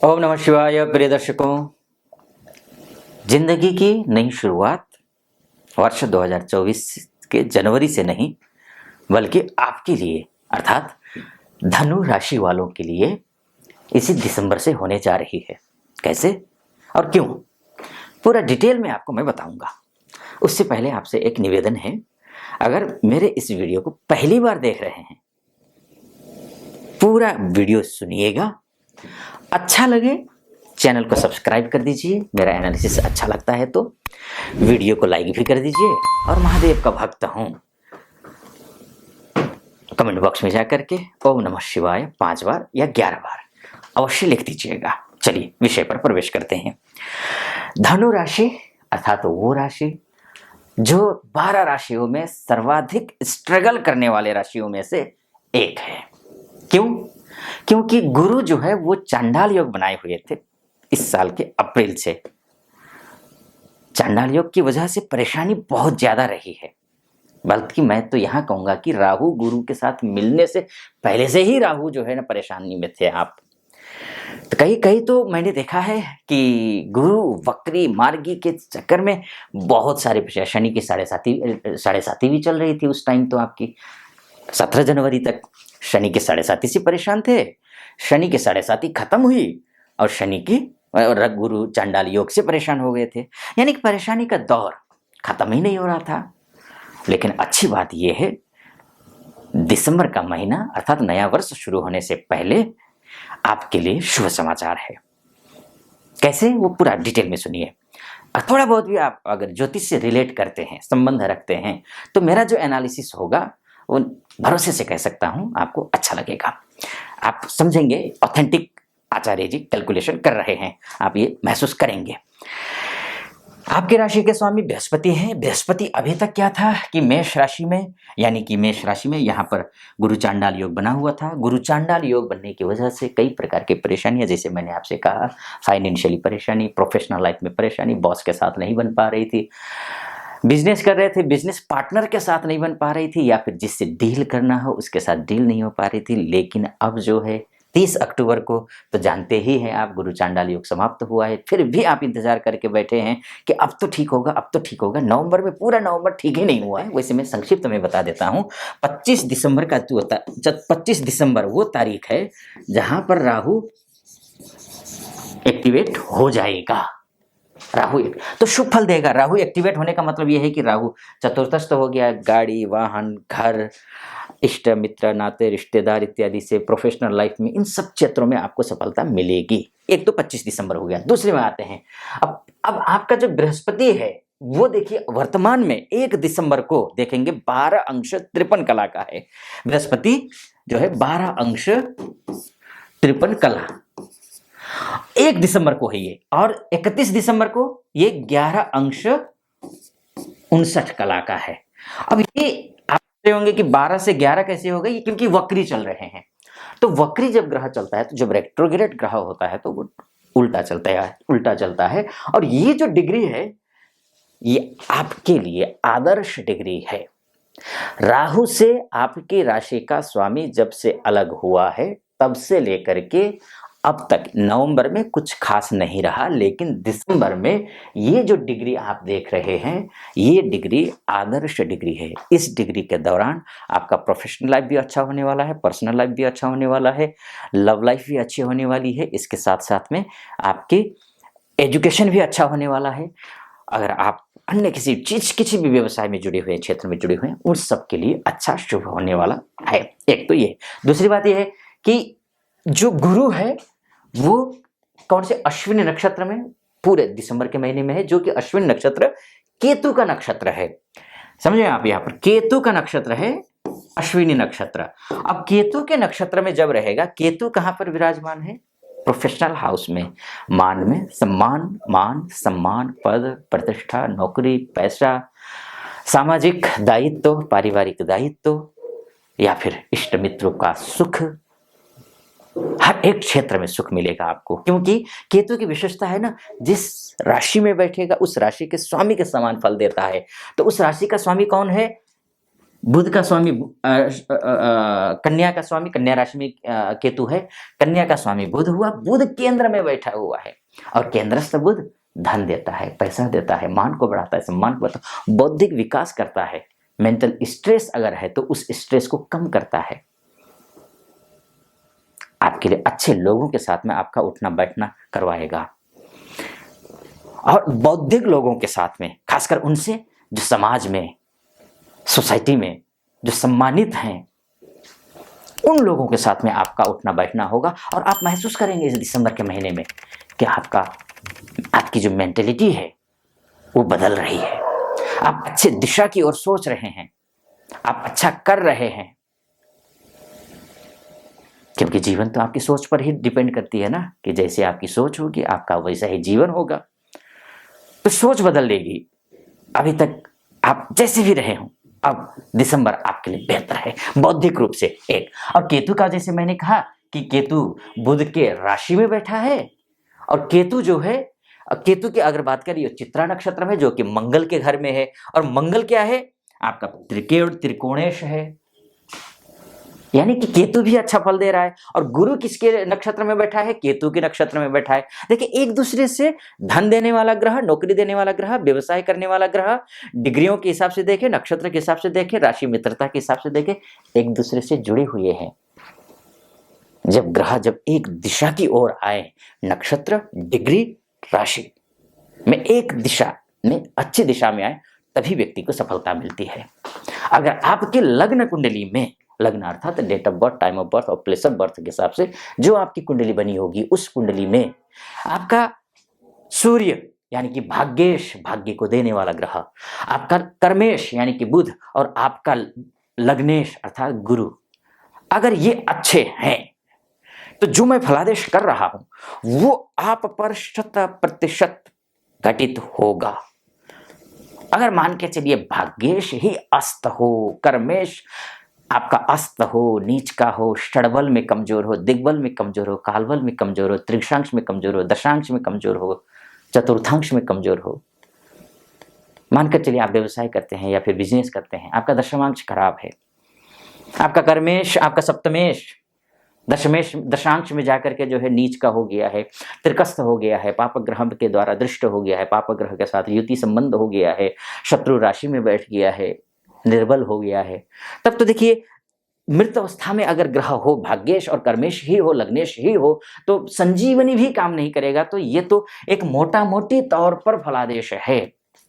ओम नमः शिवाय। प्रिय दर्शकों, जिंदगी की नई शुरुआत वर्ष 2024 के जनवरी से नहीं बल्कि आपके लिए अर्थात धनु राशि वालों के लिए इसी दिसंबर से होने जा रही है। कैसे और क्यों, पूरा डिटेल में आपको मैं बताऊंगा। उससे पहले आपसे एक निवेदन है, अगर मेरे इस वीडियो को पहली बार देख रहे हैं, पूरा वीडियो सुनिएगा। अच्छा लगे चैनल को सब्सक्राइब कर दीजिए, मेरा एनालिसिस अच्छा लगता है तो वीडियो को लाइक भी कर दीजिए। और महादेव का भक्त हूं, कमेंट बॉक्स में जाकर के ओम नमः शिवाय 5 बार या 11 बार अवश्य लिख दीजिएगा। चलिए विषय पर प्रवेश करते हैं। धनु राशि अर्थात वो राशि जो 12 राशियों में सर्वाधिक स्ट्रगल करने वाले राशियों में से एक है। क्यों? क्योंकि गुरु जो है वो चांडाल योग बनाए हुए थे इस साल के अप्रैल से। चांडाल योग की वजह से परेशानी बहुत ज्यादा रही है, बल्कि मैं तो यहां कहूंगा कि राहु गुरु के साथ मिलने से पहले से ही राहु जो है ना परेशानी में थे आप। तो कहीं कहीं तो मैंने देखा है कि गुरु वक्री मार्गी के चक्कर में बहुत सारे शनि की साढ़े साथी भी चल रही थी उस टाइम। तो आपकी 17 जनवरी तक शनि के साढ़े साथी से परेशान थे। शनि के साढ़े साथी खत्म हुई और शनि की गुरु चांडाल योग से परेशान हो गए थे। यानी कि परेशानी का दौर खत्म ही नहीं हो रहा था। लेकिन अच्छी बात यह है, दिसंबर का महीना अर्थात नया वर्ष शुरू होने से पहले आपके लिए शुभ समाचार है। कैसे, वो पूरा डिटेल में सुनिए। थोड़ा बहुत भी आप अगर ज्योतिष से रिलेट करते हैं, संबंध रखते हैं, तो मेरा जो एनालिसिस होगा वो भरोसे से कह सकता हूं आपको अच्छा लगेगा। आप समझेंगे ऑथेंटिक आचार्य जी कैलकुलेशन कर रहे हैं, आप ये महसूस करेंगे। आपके राशि के स्वामी बृहस्पति हैं। बृहस्पति अभी तक क्या था कि मेष राशि में, यानी कि मेष राशि में यहाँ पर गुरु चांडाल योग बना हुआ था। गुरु चांडाल योग बनने की वजह से कई प्रकार की परेशानियां, जैसे मैंने आपसे कहा, फाइनेंशियली परेशानी, प्रोफेशनल लाइफ में परेशानी, बॉस के साथ नहीं बन पा रही थी, बिजनेस कर रहे थे बिजनेस पार्टनर के साथ नहीं बन पा रही थी, या फिर जिससे डील करना हो उसके साथ डील नहीं हो पा रही थी। लेकिन अब जो है 30 अक्टूबर को तो जानते ही हैं आप, गुरु चांडाल योग समाप्त हुआ है। फिर भी आप इंतजार करके बैठे हैं कि अब तो ठीक होगा, अब तो ठीक होगा। नवंबर में पूरा नवंबर ठीक ही नहीं हुआ है। वैसे मैं संक्षिप्त में बता देता हूं। 25 दिसंबर का 25 दिसंबर वो तारीख है जहां पर राहु एक्टिवेट हो जाएगा। राहु तो शुभ फल देगा। राहु एक्टिवेट होने का मतलब यह है कि राहु चतुर्थस्थ हो गया। गाड़ी, वाहन, घर, इष्ट मित्र, नाते, रिश्तेदार इत्यादि से प्रोफेशनल लाइफ में इन सब क्षेत्रों में आपको सफलता मिलेगी। एक तो 25 दिसंबर हो गया। दूसरे में आते हैं, अब आपका जो बृहस्पति है वो देखिए वर्तमान में 1 दिसंबर को देखेंगे 12 अंश 53 कला का है। बृहस्पति जो है 12 अंश 53 कला 1 दिसंबर को है ये, और 31 दिसंबर को ये 11 अंश 59 कला का है। अब ये आप सोचते होंगे कि 12 से 11 कैसे हो गई, क्योंकि वक्री चल रहे हैं। तो वक्री जब ग्रह चलता है, तो जब रेट्रोग्रेड ग्रह होता है तो वो उल्टा चलता है। और ये जो डिग्री है ये आपके लिए आदर्श डिग्री है। राहु से आपकी राशि का स्वामी जब से अलग हुआ है तब से लेकर के अब तक नवंबर में कुछ खास नहीं रहा, लेकिन दिसंबर में ये जो डिग्री आप देख रहे हैं ये डिग्री आदर्श डिग्री है। इस डिग्री के दौरान आपका प्रोफेशनल लाइफ भी अच्छा होने वाला है, पर्सनल लाइफ भी अच्छा होने वाला है, लव लाइफ भी अच्छी होने वाली है। इसके साथ साथ में आपकी एजुकेशन भी अच्छा होने वाला है। अगर आप अन्य किसी भी व्यवसाय में जुड़े हुए, क्षेत्र में जुड़े हुए हैं, उन सब के लिए अच्छा शुभ होने वाला है। एक तो ये। दूसरी बात यह है कि जो गुरु है वो कौन से अश्विनी नक्षत्र में पूरे दिसंबर के महीने में है, जो कि अश्विनी नक्षत्र केतु का नक्षत्र है। समझे आप, यहां पर केतु का नक्षत्र है अश्विनी नक्षत्र। अब केतु के नक्षत्र में जब रहेगा, केतु कहां पर विराजमान है? प्रोफेशनल हाउस में, मान सम्मान, पद प्रतिष्ठा, नौकरी, पैसा, सामाजिक दायित्व, पारिवारिक दायित्व, या फिर इष्ट मित्रों का सुख, हर एक क्षेत्र में सुख मिलेगा आपको। क्योंकि केतु की विशेषता है ना, जिस राशि में बैठेगा उस राशि के स्वामी के समान फल देता है। तो उस राशि का स्वामी कौन है? बुध का स्वामी कन्या का स्वामी, कन्या राशि में केतु है, कन्या का स्वामी बुध हुआ, बुध केंद्र में बैठा हुआ है और केंद्रस्थ बुध धन देता है, पैसा देता है, मान को बढ़ाता है, सम्मान को बढ़ाता है, बौद्धिक विकास करता है। मेंटल स्ट्रेस अगर है तो उस स्ट्रेस को कम करता है, आपके लिए अच्छे लोगों के साथ में आपका उठना बैठना करवाएगा और बौद्धिक लोगों के साथ में, खासकर उनसे जो समाज में, सोसाइटी में जो सम्मानित हैं, उन लोगों के साथ में आपका उठना बैठना होगा और आप महसूस करेंगे इस दिसंबर के महीने में कि आपकी जो मेंटेलिटी है वो बदल रही है, आप अच्छे दिशा की ओर सोच रहे हैं, आप अच्छा कर रहे हैं, क्योंकि जीवन तो आपकी सोच पर ही डिपेंड करती है ना, कि जैसे आपकी सोच होगी आपका वैसा ही जीवन होगा। तो सोच बदल लेगी। अभी तक आप जैसे भी रहे हो, अब दिसंबर आपके लिए बेहतर है बौद्धिक रूप से। एक और केतु का, जैसे मैंने कहा कि केतु बुध के राशि में बैठा है और केतु जो है, केतु की अगर बात करिए चित्रा नक्षत्र में, जो कि मंगल के घर में है और मंगल क्या है आपका त्रिकोणेश है, यानी कि केतु भी अच्छा फल दे रहा है। और गुरु किसके नक्षत्र में बैठा है? केतु के नक्षत्र में बैठा है। देखिए एक दूसरे से धन देने वाला ग्रह, नौकरी देने वाला ग्रह, व्यवसाय करने वाला ग्रह, डिग्रियों के हिसाब से देखें, नक्षत्र के हिसाब से देखें, राशि मित्रता के हिसाब से देखें, एक दूसरे से जुड़े हुए हैं। जब ग्रह जब एक दिशा की ओर आए, नक्षत्र डिग्री राशि में एक दिशा में अच्छी दिशा में आए, तभी व्यक्ति को सफलता मिलती है। अगर आपके लग्न कुंडली में, लग्न अर्थात date of birth, time of birth और प्लेस ऑफ बर्थ के हिसाब से जो आपकी कुंडली बनी होगी, उस कुंडली में आपका सूर्य यानी कि भाग्येश, भाग्य को देने वाला ग्रह, आपका कर्मेश यानी कि बुध और आपका लग्नेश अर्थात गुरु, अगर ये अच्छे हैं तो जो मैं फलादेश कर रहा हूं वो आप पर 100% घटित होगा। अगर मान के चलिए भाग्येश ही अस्त हो, कर्मेश आपका अस्त हो, नीच का हो, षडबल में कमजोर हो, दिग्बल में कमजोर हो, कालबल में कमजोर हो, त्रिशांश में कमजोर हो, दशांश में कमजोर हो, चतुर्थांश में कमजोर हो, मानकर चलिए आप व्यवसाय करते हैं या फिर बिजनेस करते हैं, आपका दशमांश खराब है, आपका कर्मेश, आपका सप्तमेश दशमेश दशांश में जाकर के जो है नीच का हो गया है, त्रिकस्थ हो गया है, पाप ग्रह के द्वारा दृष्ट हो गया है, पाप ग्रह के साथ युति संबंध हो गया है, शत्रु राशि में बैठ गया है, निर्बल हो गया है, तब तो देखिए मृत अवस्था में अगर ग्रह हो, भाग्येश और कर्मेश ही हो, लग्नेश ही हो, तो संजीवनी भी काम नहीं करेगा। तो ये तो एक मोटा मोटी तौर पर फलादेश है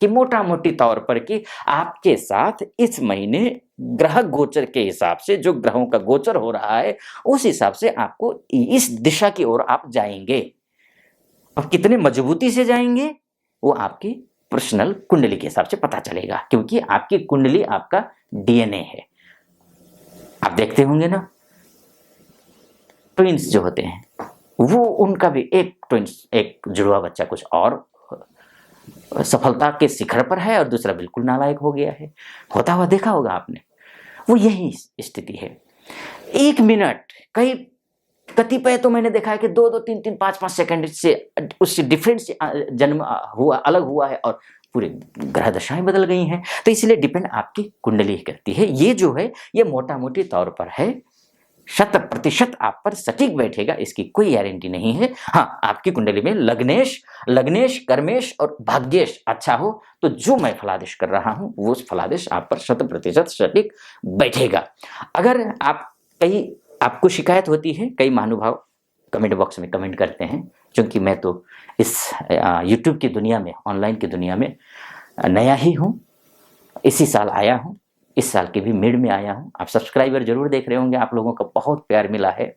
कि मोटा मोटी तौर पर कि आपके साथ इस महीने ग्रह गोचर के हिसाब से, जो ग्रहों का गोचर हो रहा है उस हिसाब से आपको इस दिशा की ओर आप जाएंगे। अब कितने मजबूती से जाएंगे वो आपकी पर्सनल कुंडली के हिसाब से पता चलेगा, क्योंकि आपकी कुंडली आपका डीएनए है। आप देखते होंगे ना, ट्विंस जो होते हैं वो, उनका भी एक ट्विंस, एक जुड़वा बच्चा कुछ और सफलता के शिखर पर है और दूसरा बिल्कुल नालायक हो गया है, होता हुआ देखा होगा आपने। वो यही स्थिति है। 1 मिनट, कई कतिपय तो मैंने देखा है कि 2-2, 3-3, 5-5 सेकंड से उससे डिफरेंट से जन्म हुआ, अलग हुआ है और पूरे ग्रह दशाएं बदल गई हैं। तो इसलिए डिपेंड आपकी कुंडली ही करती है। ये जो है ये मोटा मोटी तौर पर है, 100% आप पर सटीक बैठेगा इसकी कोई गारंटी नहीं है। हाँ, आपकी कुंडली में लग्नेश, कर्मेश और भाग्येश अच्छा हो तो जो मैं फलादेश कर रहा हूं वो फलादेश आप पर 100% सटीक बैठेगा। अगर आपको शिकायत होती है, कई महानुभाव कमेंट बॉक्स में कमेंट करते हैं, क्योंकि मैं तो इस यूट्यूब की दुनिया में, ऑनलाइन की दुनिया में नया ही हूँ, इसी साल आया हूँ, इस साल के भी मिड में आया हूँ। आप सब्सक्राइबर जरूर देख रहे होंगे, आप लोगों का बहुत प्यार मिला है,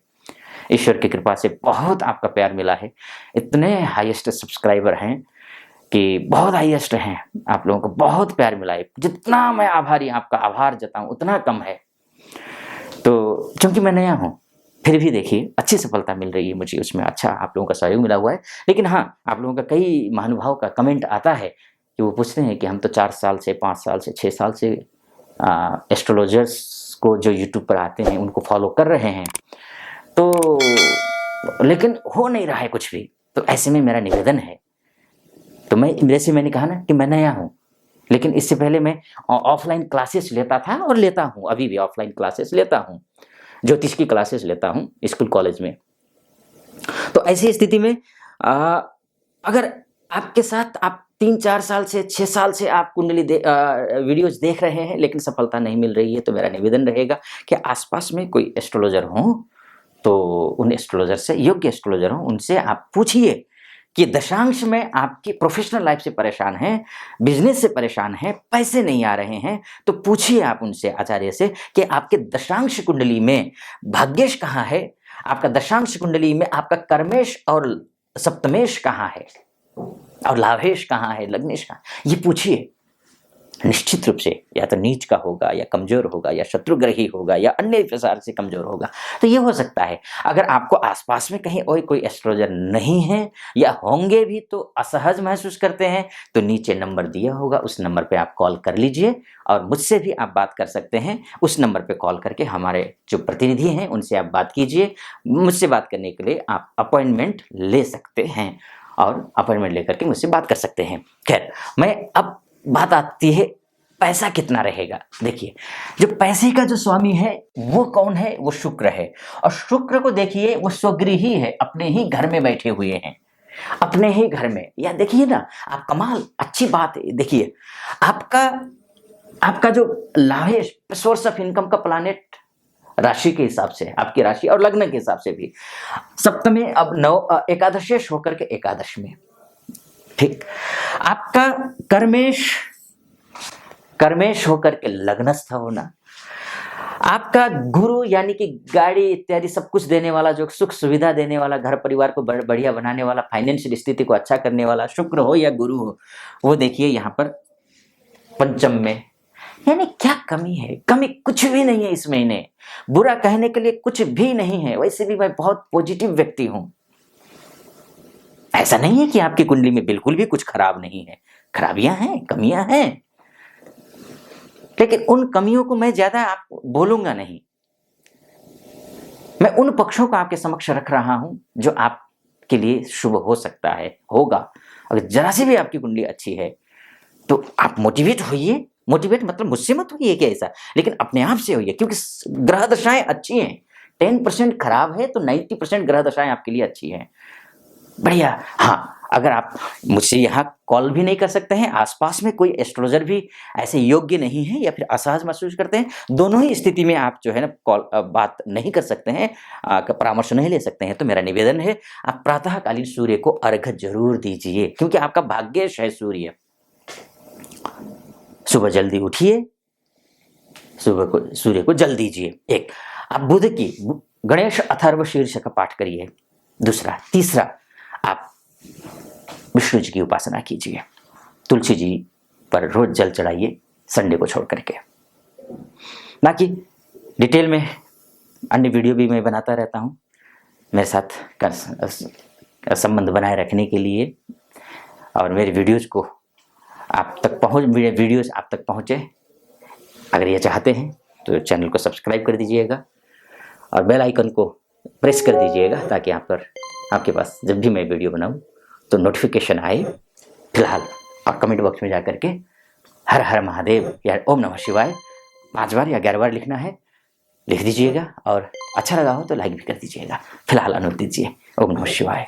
ईश्वर की कृपा से बहुत आपका प्यार मिला है। इतने हाईएस्ट सब्सक्राइबर हैं कि बहुत हाईएस्ट हैं, आप लोगों को बहुत प्यार मिला है। जितना मैं आभारी, आपका आभार जताऊं उतना कम है। तो क्योंकि मैं नया हूँ, फिर भी देखिए अच्छी सफलता मिल रही है मुझे, उसमें अच्छा आप लोगों का सहयोग मिला हुआ है। लेकिन हाँ, आप लोगों का कई महानुभाव का कमेंट आता है कि वो पूछते हैं कि हम तो 4 साल से, 5 साल से, 6 साल से एस्ट्रोलॉजर्स को जो यूट्यूब पर आते हैं उनको फॉलो कर रहे हैं, तो लेकिन हो नहीं रहा है कुछ भी। तो ऐसे में मेरा निवेदन है, तो मैंने कहा ना कि मैं नया हूँ, लेकिन इससे पहले मैं ऑफलाइन क्लासेस लेता था और लेता हूँ, अभी भी ऑफलाइन क्लासेस लेता हूँ, ज्योतिष की क्लासेस लेता हूँ स्कूल कॉलेज में। तो ऐसी स्थिति में अगर आपके साथ आप 3-4 साल से 6 साल से आप कुंडली वीडियोस देख रहे हैं लेकिन सफलता नहीं मिल रही है, तो मेरा निवेदन रहेगा कि आसपास में कोई एस्ट्रोलॉजर हो तो उन एस्ट्रोलॉजर से, योग्य एस्ट्रोलॉजर हो, उनसे आप पूछिए कि दशांश में आपकी प्रोफेशनल लाइफ से परेशान हैं, बिजनेस से परेशान हैं, पैसे नहीं आ रहे हैं, तो पूछिए आप उनसे, आचार्य से, कि आपके दशांश कुंडली में भाग्येश कहाँ है, आपका दशांश कुंडली में आपका कर्मेश और सप्तमेश कहाँ है और लाभेश कहाँ है, लग्नेश कहाँ, ये पूछिए। निश्चित रूप से या तो नीच का होगा या कमजोर होगा या शत्रुग्रही होगा या अन्य प्रकार से कमजोर होगा, तो ये हो सकता है। अगर आपको आसपास में कहीं और कोई एस्ट्रोलॉजर नहीं है या होंगे भी तो असहज महसूस करते हैं, तो नीचे नंबर दिया होगा, उस नंबर पे आप कॉल कर लीजिए और मुझसे भी आप बात कर सकते हैं। उस नंबर पे कॉल करके हमारे जो प्रतिनिधि हैं उनसे आप बात कीजिए। मुझसे बात करने के लिए आप अपॉइंटमेंट ले सकते हैं और अपॉइंटमेंट लेकर के मुझसे बात कर सकते हैं। खैर, मैं अब बात आती है पैसा कितना रहेगा। देखिए, जो पैसे का जो स्वामी है वो कौन है? वो शुक्र है। और शुक्र को देखिए, वो स्वगृही है, अपने ही घर में बैठे हुए हैं, अपने ही घर में। या देखिए ना आप, कमाल, अच्छी बात है। देखिए, आपका जो लाभेश, सोर्स ऑफ इनकम का प्लानेट, राशि के हिसाब से, आपकी राशि और लग्न के हिसाब से भी सप्तमे, अब एकादशेश होकर के एकादश में, ठीक। आपका कर्मेश होकर के लग्नस्थ होना, आपका गुरु यानी कि गाड़ी इत्यादि सब कुछ देने वाला, जो सुख सुविधा देने वाला, घर परिवार को बढ़िया बनाने वाला, फाइनेंशियल स्थिति को अच्छा करने वाला, शुक्र हो या गुरु हो, वो देखिए यहाँ पर पंचम में। यानी क्या कमी है? कमी कुछ भी नहीं है इस महीने, बुरा कहने के लिए कुछ भी नहीं है। वैसे भी मैं बहुत पॉजिटिव व्यक्ति हूं। ऐसा नहीं है कि आपकी कुंडली में बिल्कुल भी कुछ खराब नहीं है, खराबियां हैं, कमियां हैं, लेकिन उन कमियों को मैं ज्यादा आप बोलूंगा नहीं। मैं उन पक्षों को आपके समक्ष रख रहा हूं जो आपके लिए शुभ हो सकता है, होगा। अगर जरा सी भी आपकी कुंडली अच्छी है तो आप मोटिवेट होइए। मोटिवेट मतलब मुझसे मत होइए कि ऐसा, लेकिन अपने आप से होइए, क्योंकि ग्रह दशाएं अच्छी हैं। 10% खराब है तो 90% ग्रह दशाएं आपके लिए अच्छी हैं। बढ़िया। हाँ, अगर आप मुझसे यहाँ कॉल भी नहीं कर सकते हैं, आसपास में कोई एस्ट्रोलॉजर भी ऐसे योग्य नहीं है या फिर असहज महसूस करते हैं, दोनों ही स्थिति में आप जो है ना कॉल बात नहीं कर सकते हैं, परामर्श नहीं ले सकते हैं, तो मेरा निवेदन है आप प्रातःकालीन सूर्य को अर्घ जरूर दीजिए, क्योंकि आपका भाग्येश है सूर्य। सुबह जल्दी उठिए, सुबह को सूर्य को जल दीजिए। एक, आप बुध की गणेश अथर्व शीर्ष का पाठ करिए। दूसरा, तीसरा, आप विष्णु जी की उपासना कीजिए। तुलसी जी पर रोज जल चढ़ाइए, संडे को छोड़ करके। बाकी डिटेल में अन्य वीडियो भी मैं बनाता रहता हूँ, मेरे साथ संबंध बनाए रखने के लिए, और मेरे वीडियोज को आप तक वीडियोज आप तक पहुँचे, अगर ये चाहते हैं तो चैनल को सब्सक्राइब कर दीजिएगा और बेल आइकन को प्रेस कर दीजिएगा, ताकि आपके पास जब भी मैं वीडियो बनाऊं तो नोटिफिकेशन आए। फिलहाल और कमेंट बॉक्स में जाकर के हर हर महादेव या ओम नमः शिवाय 5 बार या 11 बार लिखना है, लिख दीजिएगा, और अच्छा लगा हो तो लाइक भी कर दीजिएगा। फिलहाल अनुमति दीजिए। ओम नमः शिवाय।